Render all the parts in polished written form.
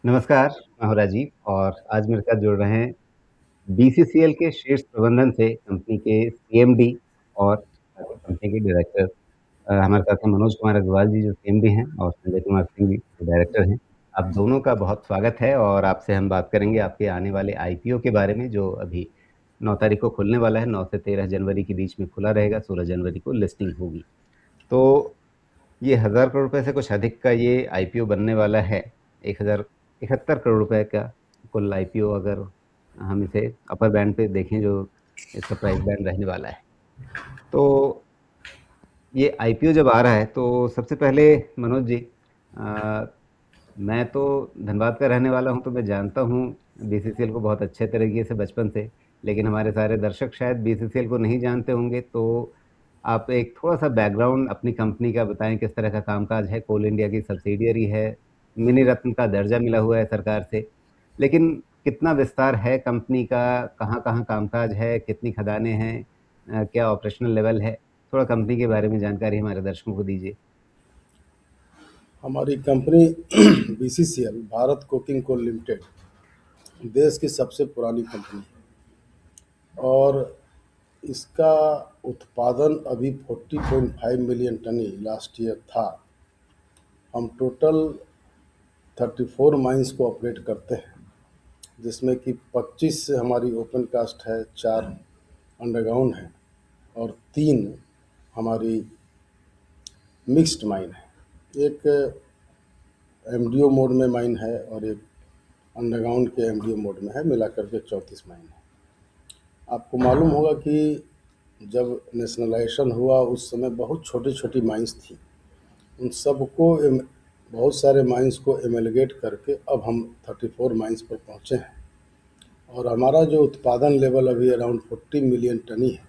नमस्कार, मैं हूँ राजीव और आज मेरे साथ जुड़ रहे हैं बीसीसीएल के शीर्ष प्रबंधन से कंपनी के सीएमडी और साथ ही कंपनी के डायरेक्टर हमारे साथ हैं मनोज कुमार अग्रवाल जी जो सीएमडी हैं और संजय कुमार सिंह जी जो डायरेक्टर हैं। आप दोनों का बहुत स्वागत है और आपसे हम बात करेंगे आपके आने वाले आईपीओ के बारे में जो अभी 9 तारीख को खुलने वाला है, 9 से 13 जनवरी के बीच में खुला रहेगा, 16 जनवरी को लिस्टिंग होगी। तो ये 1000 करोड़ रुपए से कुछ अधिक का ये आईपीओ बनने वाला है। 1071 करोड़ रुपए का कुल आईपीओ अगर हम इसे अपर बैंड पे देखें जो इसका प्राइस बैंड रहने वाला है। तो ये आईपीओ जब आ रहा है तो सबसे पहले मनोज जी अ, मैं तो धनबाद का रहने वाला हूँ तो मैं जानता हूँ बीसीसीएल को बहुत अच्छे तरीके से बचपन से, लेकिन हमारे सारे दर्शक शायद बीसीसीएल को नहीं जानते होंगे तो आप एक थोड़ा-सा बैकग्राउंड अपनी कंपनी का बताएँ, किस तरह का कामकाज है? कोल इंडिया की सब्सिडियरी है, मिनी रत्न का दर्जा मिला हुआ है सरकार से। लेकिन कितना विस्तार है कंपनी का? कहाँ-कहाँ कामकाज है? कितनी खदानें हैं? क्या ऑपरेशनल लेवल है? थोड़ा कंपनी के बारे में जानकारी हमारे दर्शकों को दीजिए। हमारी company BCCL Bharat coking coal limited देश की सबसे पुरानी कंपनी है और इसका उत्पादन अभी 40.5 मिलियन टन ही लास्ट ईयर था। हम टोटल 34 माइंस को ऑपरेट करते हैं, जिसमें कि 25 से हमारी ओपन कास्ट है, 4 अंडरग्राउंड है और 3 हमारी मिक्स्ड माइन है। एक एमडीओ मोड में माइन है और एक अंडरग्राउंड के एमडीओ मोड में है, मिला करके 34 माइन है। आपको मालूम होगा कि जब नेशनलाइजेशन हुआ उस समय बहुत छोटी छोटी माइंस थी। उन सबको बहुत सारे माइंस को एमेलगेट करके अब हम 34 माइंस पर पहुँचे हैं और हमारा जो उत्पादन लेवल अभी अराउंड 40 मिलियन टन ही है।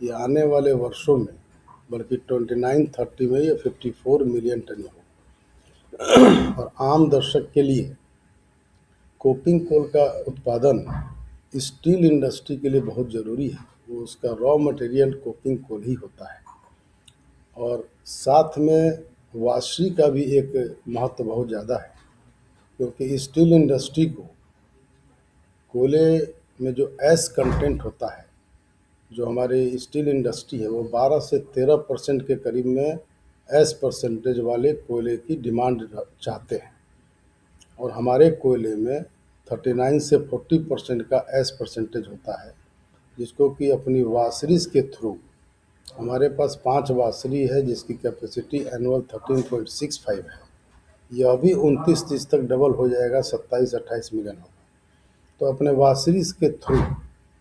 ये आने वाले वर्षों में बल्कि 29-30 में ये 54 मिलियन टन हो। और आम दर्शक के लिए कोकिंग कोल का उत्पादन स्टील इंडस्ट्री के लिए बहुत ज़रूरी है। वो उसका रॉ मटेरियल कोकिंग कोल ही होता है और साथ में वाशरी का भी एक महत्व बहुत ज़्यादा है, क्योंकि स्टील इंडस्ट्री को कोयले में जो एस कंटेंट होता है, जो हमारी स्टील इंडस्ट्री है वो 12 से 13% के करीब में एस परसेंटेज वाले कोयले की डिमांड चाहते हैं और हमारे कोयले में 39 से 40% का एस परसेंटेज होता है, जिसको कि अपनी वाशरीज के थ्रू हमारे पास 5 वाशरी है जिसकी कैपेसिटी एनुअल 13.65 है। यह भी 29-30 तक डबल हो जाएगा, 27-28 मिलियन होगा। तो अपने वाशरीज के थ्रू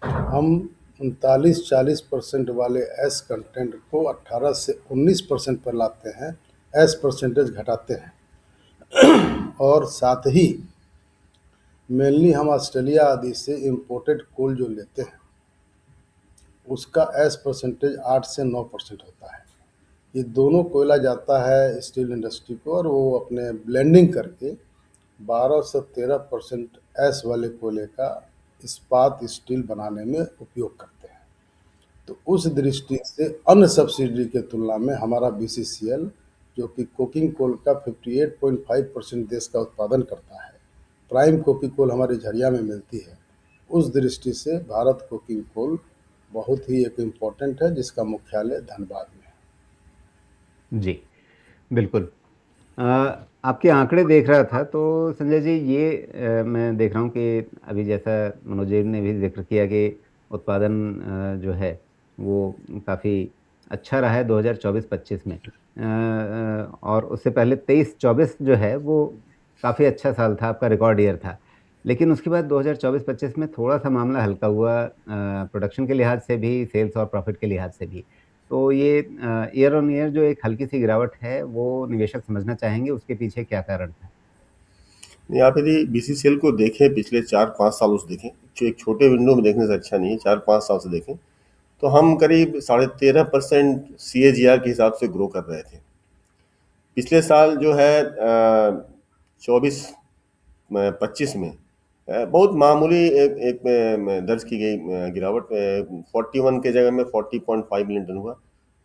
हम 39-40% वाले एस कंटेंट को 18 से 19% पर लाते हैं, एस परसेंटेज घटाते हैं और साथ ही मेनली हम ऑस्ट्रेलिया आदि से इम्पोर्टेड कोल जो लेते हैं उसका एस परसेंटेज 8 से 9% होता है। ये दोनों कोयला जाता है स्टील इंडस्ट्री को और वो अपने ब्लेंडिंग करके 12 से 13% एस वाले कोयले का इस्पात स्टील बनाने में उपयोग करते हैं। तो उस दृष्टि से अन्य सब्सिडरी के तुलना में हमारा बीसीसीएल जो कि कोकिंग कोल का 58.5% देश का उत्पादन करता है, प्राइम कोकिंग कोल हमारे झरिया में मिलती है। उस दृष्टि से भारत कोकिंग कोल बहुत ही एक इम्पोर्टेंट है, जिसका मुख्यालय धनबाद में है। जी, बिल्कुल। अ, आपके आंकड़े देख रहा था तो संजय जी ये मैं देख रहा हूँ कि अभी जैसा मनोज जी ने भी ज़िक्र किया कि उत्पादन जो है वो काफ़ी अच्छा रहा है 2024-25 में। और उससे पहले 23-24 जो है वो काफ़ी अच्छा साल था, आपका रिकॉर्ड ईयर था। लेकिन उसके बाद 2024-25 में थोड़ा-सा मामला हल्का हुआ प्रोडक्शन के लिहाज से भी, सेल्स और प्रॉफ़िट के लिहाज से भी। तो ये ईयर ऑन ईयर जो एक हल्की-सी गिरावट है, वो निवेशक समझना चाहेंगे, उसके पीछे क्या कारण था? नहीं, आप यदि बीसीसीएल को देखें पिछले 4-5 सालों से देखें, जो एक छोटे विंडो में देखने से अच्छा नहीं है, 4-5 साल से देखें, तो हम करीब 13.5% सीएजीआर के हिसाब से ग्रो कर रहे थे। पिछले साल जो है 24-25 में बहुत मामूली एक दर्ज की गई गिरावट, 41 के जगह में 40.5 मिलियन टन हुआ।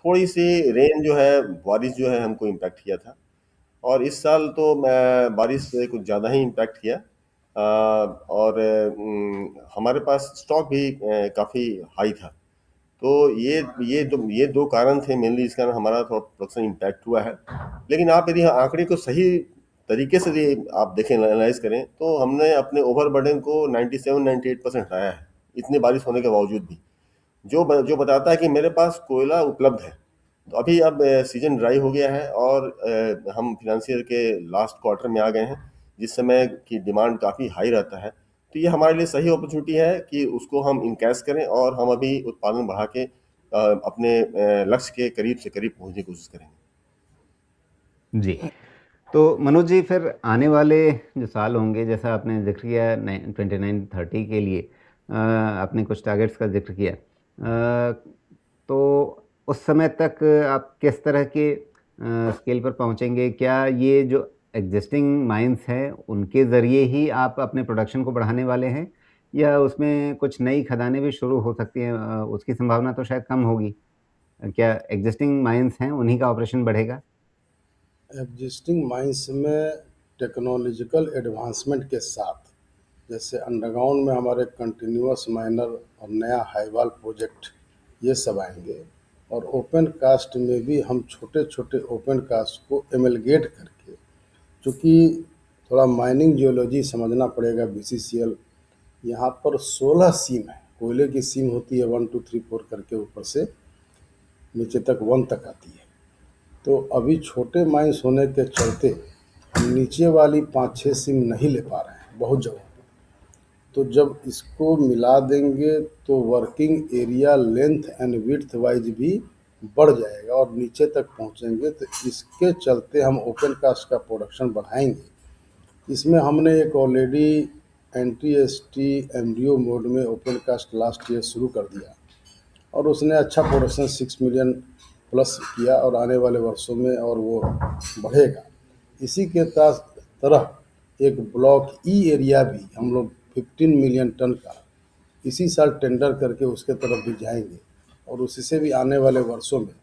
थोड़ी सी रेन जो है, बारिश जो है हमको इम्पैक्ट किया था। और इस साल तो बारिश से कुछ ज़्यादा ही इम्पैक्ट किया। और हमारे पास स्टॉक भी काफ़ी हाई था। तो ये दो कारण थे मेनली, इस कारण हमारा थोड़ा प्रोडक्शन इम्पैक्ट हुआ है। लेकिन आप यदि आंकड़े को सही तरीके से यदि आप देखें, एनालाइज करें, तो हमने अपने ओवरबर्डन को 97-98% हटाया है, इतनी बारिश होने के बावजूद भी, जो बताता है कि मेरे पास कोयला उपलब्ध है। तो अभी अब सीजन ड्राई हो गया है और हम फिनेंशियल के लास्ट क्वार्टर में आ गए हैं, जिस समय की डिमांड काफ़ी हाई रहता है। तो ये हमारे लिए सही अपॉर्चुनिटी है कि उसको हम इनकैश करें और हम अभी उत्पादन बढ़ा के अपने लक्ष्य के करीब से करीब पहुंचने की कोशिश करेंगे। जी। तो मनोज जी, फिर आने वाले जो साल होंगे, जैसा आपने ज़िक्र किया 29-30 के लिए आपने कुछ टारगेट्स का ज़िक्र किया। तो उस समय तक आप किस तरह के स्केल पर पहुँचेंगे? क्या ये जो एग्ज़िस्टिंग माइन्स हैं, उनके ज़रिए ही आप अपने प्रोडक्शन को बढ़ाने वाले हैं? या उसमें कुछ नई खदानें भी शुरू हो सकती हैं, उसकी संभावना तो शायद कम होगी। क्या एग्ज़िस्टिंग माइन्स हैं, उन्हीं का ऑपरेशन बढ़ेगा? एग्जिस्टिंग माइंस में टेक्नोलॉजिकल एडवांसमेंट के साथ, जैसे अंडरग्राउंड में हमारे कंटिन्यूअस माइनर और नया हाईवाल प्रोजेक्ट, ये सब आएंगे। और ओपन कास्ट में भी हम छोटे छोटे ओपन कास्ट को एमलगेट करके, चूँकि थोड़ा माइनिंग जियोलॉजी समझना पड़ेगा। बीसीसीएल यहाँ पर 16 सीम है। कोयले की सीम होती है 1 2 3 4 करके, ऊपर से नीचे तक 1 तक आती है। तो अभी छोटे माइंस होने के चलते हम नीचे वाली 5 6 सिम नहीं ले पा रहे हैं बहुत जगह पर। तो जब इसको मिला देंगे तो working area length and width wise भी बढ़ जाएगा और नीचे तक पहुंचेंगे। तो इसके चलते हम ओपन कास्ट का प्रोडक्शन बढ़ाएंगे। इसमें हमने एक already anti S T MDO mode में ओपन कास्ट लास्ट ईयर शुरू कर दिया और उसने अच्छा प्रोडक्शन 6 मिलियन प्लस किया और आने वाले वर्षों में और वो बढ़ेगा। इसी के तरह एक ब्लॉक ई एरिया भी हम लोग 15 मिलियन टन का इसी साल टेंडर करके उसके तरफ भी जाएंगे और उससे भी आने वाले वर्षों में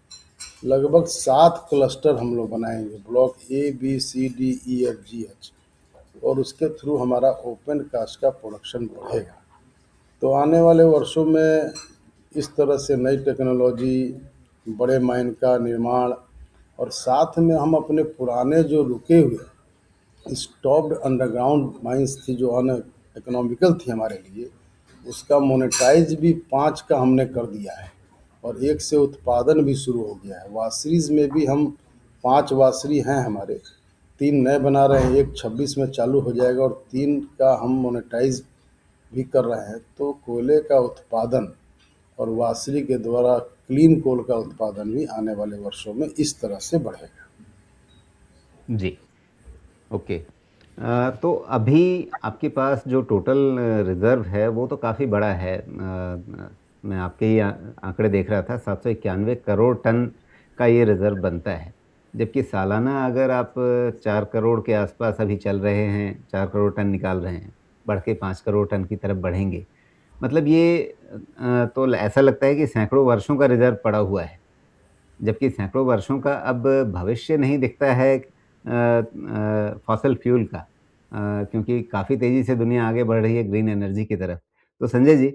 लगभग 7 क्लस्टर हम लोग बनाएंगे, block A B C D E F G H, और उसके थ्रू हमारा ओपन कास्ट का प्रोडक्शन बढ़ेगा। तो आने वाले वर्षों में इस तरह से नई टेक्नोलॉजी, बड़े माइन का निर्माण और साथ में हम अपने पुराने जो रुके हुए स्टॉप्ड अंडरग्राउंड माइंस थी जो अन इकोनॉमिकल थी हमारे लिए, उसका मोनेटाइज भी 5 का हमने कर दिया है और एक से उत्पादन भी शुरू हो गया है। वासरीज में भी हम 5 वासरी हैं हमारे, 3 नए बना रहे हैं, एक 26 में चालू हो जाएगा और 3 का हम मोनेटाइज भी कर रहे हैं। तो कोयले का उत्पादन और वासरी के द्वारा क्लीन कोल का उत्पादन भी आने वाले वर्षों में इस तरह से बढ़ेगा। जी, ओके। तो अभी आपके पास जो टोटल रिज़र्व है, वो तो काफ़ी बड़ा है। मैं आपके ही आंकड़े देख रहा था, 791 करोड़ टन का ये रिज़र्व बनता है। जबकि सालाना अगर आप 4 करोड़ के आसपास अभी चल रहे हैं, 4 करोड़ टन निकाल रहे हैं, बढ़ के 5 करोड़ टन की तरफ बढ़ेंगे। मतलब ये तो ऐसा लगता है कि सैकड़ों वर्षों का रिज़र्व पड़ा हुआ है। जबकि सैकड़ों वर्षों का अब भविष्य नहीं दिखता है फॉसल फ्यूल का, क्योंकि काफ़ी तेज़ी से दुनिया आगे बढ़ रही है ग्रीन एनर्जी की तरफ। तो संजय जी,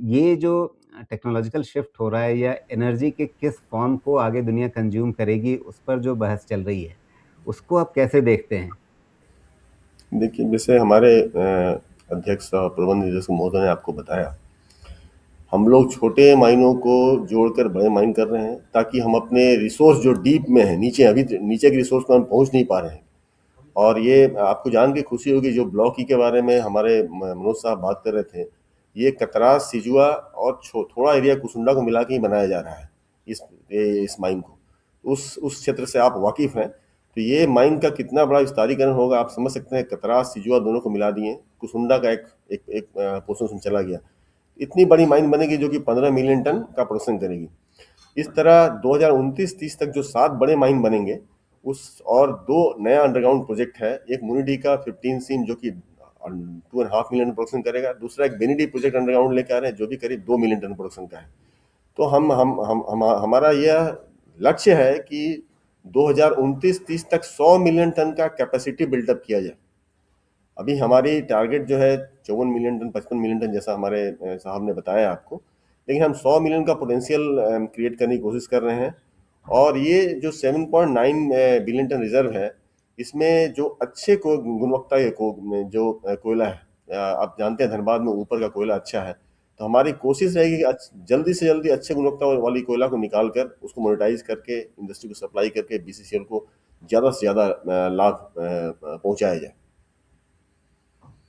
ये जो टेक्नोलॉजिकल शिफ्ट हो रहा है, या एनर्जी के किस फॉर्म को आगे दुनिया कंज़्यूम करेगी, उस पर जो बहस चल रही है, उसको आप कैसे देखते हैं? देखिए, जैसे हमारे अध्यक्ष और प्रबंध निदेशक महोदय ने आपको बताया, हम लोग छोटे माइनों को जोड़कर बड़े माइन कर रहे हैं ताकि हम अपने रिसोर्स जो डीप में है, नीचे अभी नीचे के रिसोर्स पर हम पहुंच नहीं पा रहे हैं। और ये आपको जान के खुशी होगी, जो ब्लॉक ई के बारे में हमारे मनोज साहब बात कर रहे थे, ये कतरास, सिजुआ और थोड़ा एरिया कुसुंडा को मिला के ही बनाया जा रहा है इस माइन को। उस क्षेत्र से आप वाकिफ हैं, तो ये माइन का कितना बड़ा विस्तारीकरण होगा आप समझ सकते हैं। कतरास, सिजुआ दोनों को मिला दिए, कुसुंडा का एक एक, एक पोर्शन उसमें चला गया। इतनी बड़ी माइन बनेगी जो कि 15 मिलियन टन का प्रोडक्शन करेगी। इस तरह 2029-30 तक जो 7 बड़े माइन बनेंगे, उस और 2 नया अंडरग्राउंड प्रोजेक्ट है। एक मुनिडी का 15 सीम जो कि 2.5 मिलियन प्रोडक्शन करेगा, दूसरा एक बेनिडी प्रोजेक्ट अंडरग्राउंड लेकर आ रहे हैं जो भी करीब 2 मिलियन टन प्रोडक्शन का है। तो हमारा यह लक्ष्य है कि 2029-30 तक 100 मिलियन टन का कैपेसिटी बिल्डअप किया जाए। अभी हमारी टारगेट जो है 54 मिलियन टन, 55 मिलियन टन, जैसा हमारे साहब ने बताया आपको, लेकिन हम 100 मिलियन का पोटेंशियल क्रिएट करने की कोशिश कर रहे हैं। और ये जो 7.9 बिलियन टन रिजर्व है, इसमें जो अच्छे गुणवत्ता के जो कोयला है, आप जानते हैं धनबाद में ऊपर का कोयला अच्छा है, तो हमारी कोशिश रहेगी कि जल्दी से जल्दी अच्छे गुणवत्ता वाली कोयला को निकाल कर उसको मोनेटाइज करके इंडस्ट्री को सप्लाई करके बीसीसीएल को ज़्यादा से ज़्यादा लाभ पहुंचाया जाए।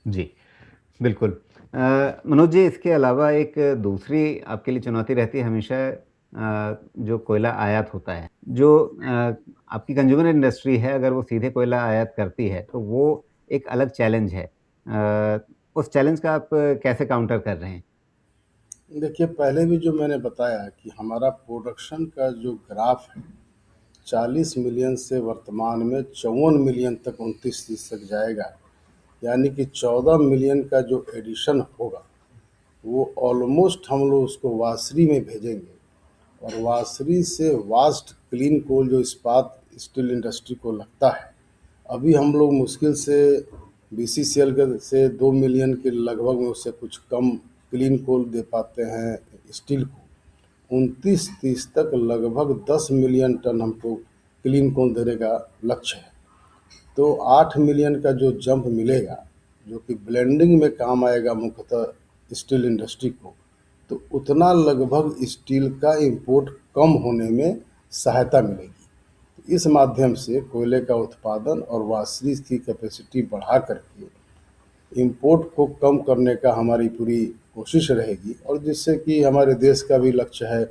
जी, बिल्कुल। मनोज जी, इसके अलावा एक दूसरी आपके लिए चुनौती रहती है हमेशा, जो कोयला आयात होता है। जो आपकी कंज्यूमर इंडस्ट्री है, अगर वो सीधे कोयला आयात करती है, तो वो एक अलग चैलेंज है। उस चैलेंज का आप कैसे काउंटर कर रहे हैं? देखिए, पहले भी जो मैंने बताया कि हमारा प्रोडक्शन का जो ग्राफ है, 40 मिलियन से वर्तमान में 54 मिलियन तक 29-30 तक जाएगा। यानी कि 14 मिलियन का जो एडिशन होगा, वो ऑलमोस्ट हम लोग उसको वासरी में भेजेंगे। और वासरी से वास्ट क्लीन कोल जो इस्पात स्टील इंडस्ट्री को लगता है, अभी हम लोग मुश्किल से बीसीसीएल के से 2 मिलियन के लगभग में, उससे कुछ कम क्लीन कोल दे पाते हैं स्टील को। 29-30 तक लगभग 10 मिलियन टन हमको क्लीन कोल देने का लक्ष्य है। तो 8 मिलियन का जो जंप मिलेगा, जो कि ब्लेंडिंग में काम आएगा मुख्यतः स्टील इंडस्ट्री को, तो उतना लगभग स्टील का इंपोर्ट कम होने में सहायता मिलेगी। तो इस माध्यम से कोयले का उत्पादन और वासरी की कैपेसिटी बढ़ा करके इंपोर्ट को कम करने का हमारी पूरी कोशिश रहेगी, और जिससे कि हमारे देश का भी लक्ष्य है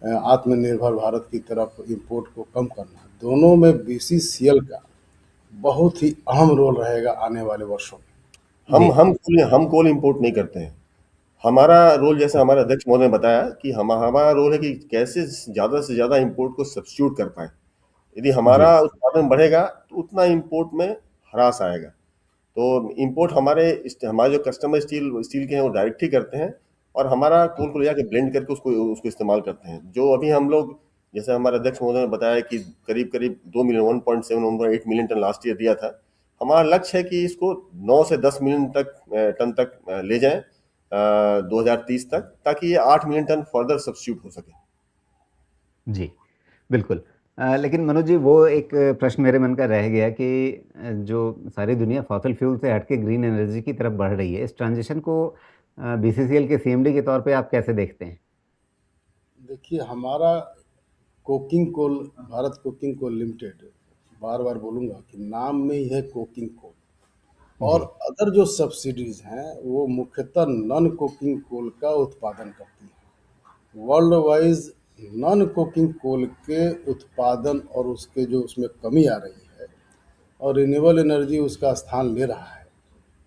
आत्मनिर्भर भारत की तरफ इंपोर्ट को कम करना। दोनों में बीसीसीएल का बहुत ही अहम रोल रहेगा आने वाले वर्षों में। हम जी, हम कोल इंपोर्ट नहीं करते हैं। हमारा रोल, जैसे हमारे अध्यक्ष महोदय ने बताया, कि हमारा रोल है कि कैसे ज़्यादा से ज़्यादा इंपोर्ट को सब्स्टिट्यूट कर पाएँ। यदि जी, हमारा उत्पादन बढ़ेगा तो उतना इंपोर्ट में ह्रास आएगा। तो इंपोर्ट हमारे जो कस्टमर स्टील के हैं वो डायरेक्ट ही करते हैं, और हमारा कोल को ले जाके ब्लेंड करके उसको उसको इस्तेमाल करते हैं। जो अभी हम लोग, जैसे हमारे अध्यक्ष महोदय ने बताया कि करीब करीब 2 million, 1.7 1.8 million ton last year दिया था। हमारा लक्ष्य है कि इसको 9 से 10 मिलियन टन तक ले जाएं 2030 तक, ताकि ये 8 मिलियन टन फर्दर सब्स्टिट्यूट हो सके। जी, बिल्कुल। लेकिन मनोज जी, वो एक प्रश्न मेरे मन का रह गया कि जो सारी दुनिया फॉसिल फ्यूल से हट के ग्रीन एनर्जी की तरफ बढ़ रही है, इस ट्रांजिशन को बीसीसीएल के सीएमडी के तौर पे आप कैसे देखते हैं? देखिए, हमारा coking coal, Bharat coking coal limited, बार बार बोलूँगा कि नाम में ही है कोकिंग कोल। और जी, अदर जो सब्सिडीज हैं वो मुख्यतः नॉन कोकिंग कोल का उत्पादन करती हैं। World wise non coking coal के उत्पादन और उसके जो उसमें कमी आ रही है, और रिन्यूएबल एनर्जी उसका स्थान ले रहा है।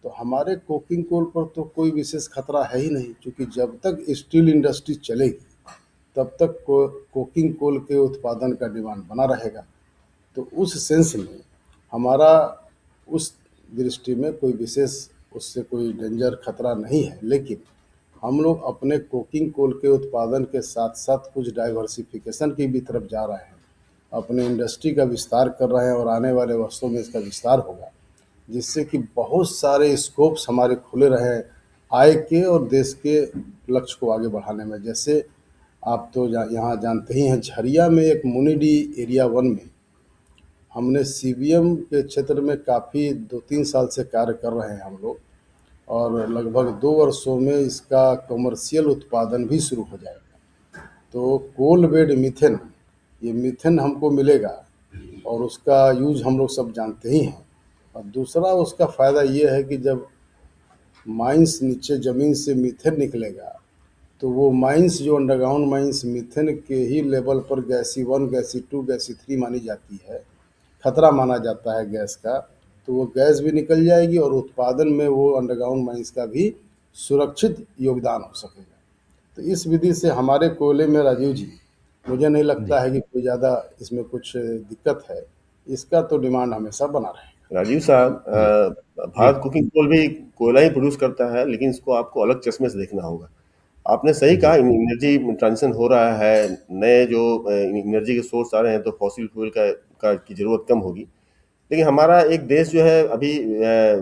तो हमारे कोकिंग कोल पर तो कोई विशेष खतरा है ही नहीं, क्योंकि जब तक स्टील इंडस्ट्री चलेगी तब तक कोकिंग कोल के उत्पादन का डिमांड बना रहेगा। तो उस सेंस में हमारा उस दृष्टि में कोई विशेष उससे कोई डेंजर खतरा नहीं है। लेकिन हम लोग अपने कोकिंग कोल के उत्पादन के साथ साथ कुछ डाइवर्सिफिकेशन की भी तरफ जा रहे हैं, अपने इंडस्ट्री का विस्तार कर रहे हैं, और आने वाले वर्षों में इसका विस्तार होगा, जिससे कि बहुत सारे स्कोप्स हमारे खुले रहे आय के और देश के लक्ष्य को आगे बढ़ाने में। जैसे आप तो यहाँ जानते ही हैं, झरिया में एक मुनिडी एरिया 1 में हमने सीबीएम के क्षेत्र में काफ़ी 2-3 साल से कार्य कर रहे हैं हम लोग, और लगभग 2 वर्षों में इसका कमर्शियल उत्पादन भी शुरू हो जाएगा। तो कोल बेड मीथेन, ये मीथेन हमको मिलेगा, और उसका यूज़ हम लोग सब जानते ही हैं। और दूसरा उसका फ़ायदा ये है कि जब माइंस नीचे ज़मीन से मीथेन निकलेगा, तो वो माइंस जो अंडरग्राउंड माइंस मीथेन के ही लेवल पर गैसी 1, गैसी 2, गैसी 3 मानी जाती है, खतरा माना जाता है गैस का, तो वो गैस भी निकल जाएगी और उत्पादन में वो अंडरग्राउंड माइंस का भी सुरक्षित योगदान हो सकेगा। तो इस विधि से हमारे कोयले में राजीव जी, मुझे नहीं लगता जी, है कि कोई ज़्यादा इसमें कुछ दिक्कत है। इसका तो डिमांड हमेशा बना रहेगा। राजीव साहब, जी, जी, भारत कुकिंग कोल भी कोयला ही प्रोड्यूस करता है, लेकिन इसको आपको अलग चश्मे से देखना होगा। आपने सही जी, कहा, एनर्जी ट्रांजिशन हो रहा है, नए जो एनर्जी के सोर्स आ रहे हैं, तो फॉसिल फ्यूल का की ज़रूरत कम होगी। लेकिन हमारा एक देश जो है अभी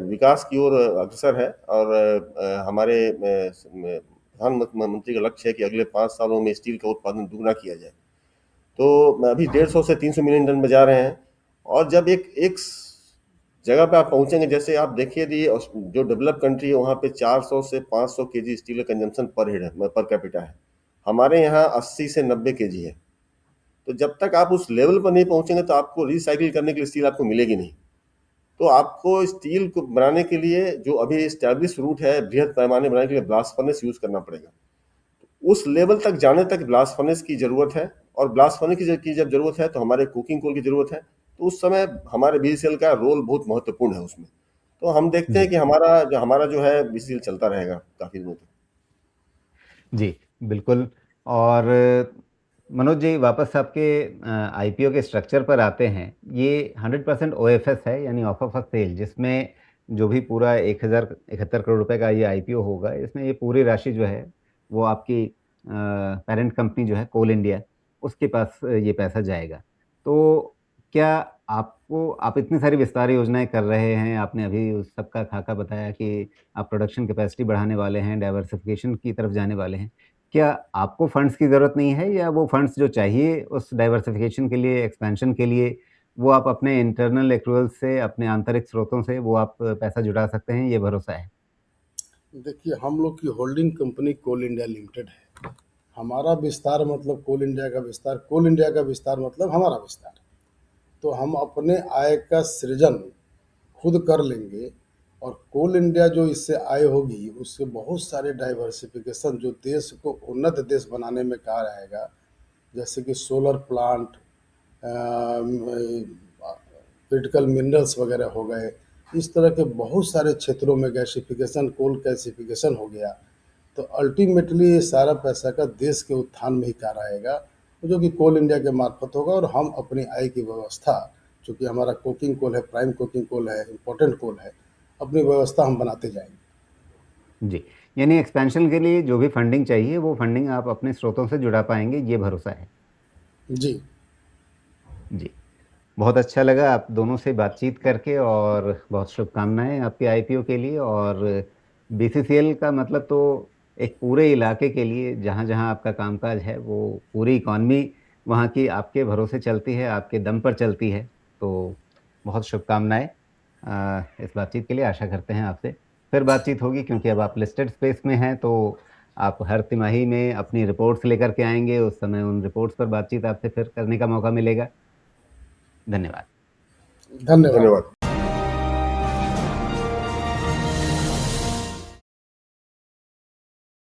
विकास की ओर अग्रसर है, और हमारे प्रधानमंत्री का लक्ष्य है कि अगले 5 सालों में स्टील का उत्पादन दुगना किया जाए। तो अभी 150 से 300 मिलियन टन में जा रहे हैं। और जब एक एक जगह पे आप पहुंचेंगे, जैसे आप देखिए यदि जो डेवलप कंट्री है वहाँ पे 400 से 500 केजी स्टील का कंजम्पशन पर हेड है, पर कैपिटा है। हमारे यहाँ 80 से 90 केजी है। तो जब तक आप उस लेवल पर नहीं पहुंचेंगे तो आपको रिसाइकिल करने के लिए स्टील आपको मिलेगी नहीं। तो आपको स्टील को बनाने के लिए जो अभी एस्टैब्लिश रूट है, बृहद पैमाने बनाने के लिए ब्लास्ट फर्नेस यूज करना पड़ेगा। उस लेवल तक जाने तक ब्लास्ट फर्नेस की जरूरत है, और ब्लास्ट फर्नेस की जब जरूरत है तो हमारे कुकिंग कोल की जरूरत है। तो उस समय हमारे बीसीएल का रोल बहुत महत्वपूर्ण है उसमें। तो हम देखते हैं जी, कि हमारा जो है बीसीएल चलता रहेगा काफी दिनों तक। जी, बिल्कुल। और मनोज जी, वापस आपके आईपीओ के स्ट्रक्चर पर आते हैं। ये 100% ओएफएस है, यानी ऑफर फॉर सेल, जिसमें जो भी पूरा 1071 करोड़ रुपए का ये आईपीओ होगा, इसमें ये पूरी राशि जो है वो आपकी पेरेंट कंपनी जो है कोल इंडिया, उसके पास ये पैसा जाएगा। तो क्या आप इतनी सारी विस्तार योजनाएँ कर रहे हैं, आपने अभी उस सबका खाका बताया कि आप प्रोडक्शन कैपेसिटी बढ़ाने वाले हैं, डाइवर्सिफ़िकेशन की तरफ जाने वाले हैं। क्या आपको फंड्स की ज़रूरत नहीं है, या वो फंड्स जो चाहिए उस डाइवर्सिफ़िकेशन के लिए, एक्सपेंशन के लिए, वो आप अपने इंटरनल एक्रूवल्स से, अपने आंतरिक स्रोतों से वो आप पैसा जुटा सकते हैं, ये भरोसा है? देखिए, हम लोग की होल्डिंग कंपनी कोल इंडिया लिमिटेड है। हमारा विस्तार मतलब कोल इंडिया का विस्तार, कोल इंडिया का विस्तार मतलब हमारा विस्तार। तो हम अपने आय का सृजन खुद कर लेंगे, और कोल इंडिया जो इससे आय होगी उससे बहुत सारे डाइवर्सिफिकेशन जो देश को उन्नत देश बनाने में कार्य आएगा, जैसे कि सोलर प्लांट, क्रिटिकल मिनरल्स वगैरह हो गए। इस तरह के बहुत सारे क्षेत्रों में गैसिफिकेशन, कोल गैसिफिकेशन हो गया। तो अल्टीमेटली ये सारा पैसा का देश के उत्थान में ही कार्य आएगा, जो कि कोल इंडिया के मार्फत होगा। और हम अपनी आय की व्यवस्था, चूँकि हमारा कोकिंग कोल है, प्राइम कोकिंग कोल है, इम्पोर्टेंट कोल है, अपनी व्यवस्था हम बनाते जाएँगे। जी, यानी एक्सपेंशन के लिए जो भी फंडिंग चाहिए, वो फंडिंग आप अपने स्रोतों से जुटा पाएँगे, ये भरोसा है? जी, जी। बहुत अच्छा लगा आप दोनों से बातचीत करके, और बहुत शुभकामनाएँ आपके आईपीओ के लिए। और बीसीसीएल का मतलब तो एक पूरे इलाके के लिए, जहाँ-जहाँ आपका कामकाज है, वो पूरी इकॉनमी वहाँ की आपके भरोसे चलती है, आपके दम पर चलती है। तो बहुत शुभकामनाएँ इस बातचीत के लिए। आशा करते हैं आपसे फिर बातचीत होगी, क्योंकि अब आप लिस्टेड स्पेस में हैं, तो आप हर तिमाही में अपनी रिपोर्ट्स लेकर के आएँगे, उस समय उन रिपोर्ट्स पर बातचीत आपसे फिर करने का मौका मिलेगा। धन्यवाद। धन्यवाद। धन्यवाद।